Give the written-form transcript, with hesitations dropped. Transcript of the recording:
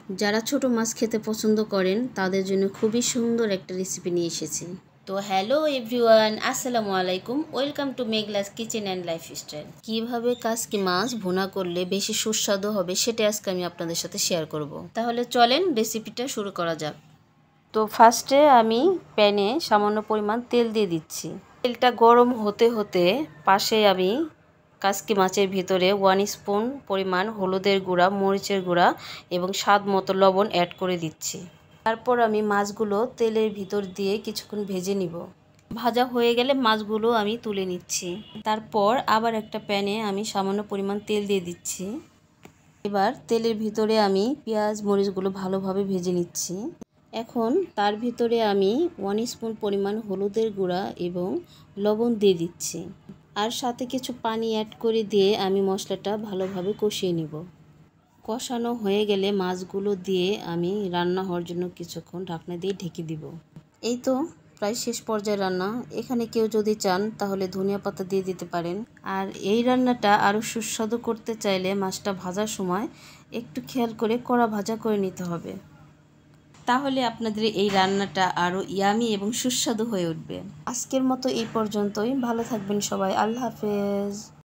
যারা ছোট মাছ খেতে পছন্দ করেন তাদের জন্য খুবই সুন্দর একটা রেসিপি নিয়ে এসেছি। তো হ্যালো এভরিওয়ান, আসসালামু আলাইকুম, welcome to Meghla's kitchen and lifestyle. কীভাবে কাসকি মাছ ভুনা করলে বেশি সুস্বাদু হবে সেটা আজকে আমি আপনাদের সাথে শেয়ার করব। তাহলে চলেন রেসিপিটা শুরু করা যাক। তো ফার্স্টে আমি প্যানে সামান্য পরিমাণ তেল দিয়ে দিচ্ছি। তেলটা গরম হতে হতে পাশে আমি কাসকি মাছের ভিতরে 1 স্পুন পরিমাণ হলুদের গুঁড়া, মরিচের গুঁড়া এবং স্বাদ মতো লবণ অ্যাড করে দিচ্ছি। তারপর আমি মাছগুলো তেলের ভিতর দিয়ে কিছুক্ষণ ভেজে নিব। ভাজা হয়ে গেলে মাছগুলো আমি তুলে নিচ্ছি। তারপর আবার একটা প্যানে আমি সামান্য পরিমাণ তেল দিয়ে দিচ্ছি। এবার তেলের ভিতরে আমি পেঁয়াজ মরিচগুলো ভালোভাবে ভেজে নিচ্ছি। এখন তার ভিতরে আমি 1 স্পুন পরিমাণ হলুদের গুঁড়া এবং লবণ দিয়ে দিচ্ছি। আর সাথে কিছু পানি অ্যাড করে দিয়ে আমি মশলাটা ভালোভাবে কষিয়ে নিব। কষানো হয়ে গেলে মাছগুলো দিয়ে আমি রান্না হওয়ার জন্য কিছুক্ষণ ঢাকনা দিয়ে ঢেকে দিব। এই তো প্রায় শেষ পর্যায়ে রান্না। এখানে কেউ যদি চান তাহলে ধনিয়া পাতা দিয়ে দিতে পারেন। আর এই রান্নাটা আরও সুস্বাদু করতে চাইলে মাছটা ভাজার সময় একটু খেয়াল করে কড়া ভাজা করে নিতে হবে। তাহলে আপনাদের এই রান্নাটা আরও ইয়ামি এবং সুস্বাদু হয়ে উঠবে। আজকের মতো এই পর্যন্তই। ভালো থাকবেন সবাই। আল্লাহ হাফেজ।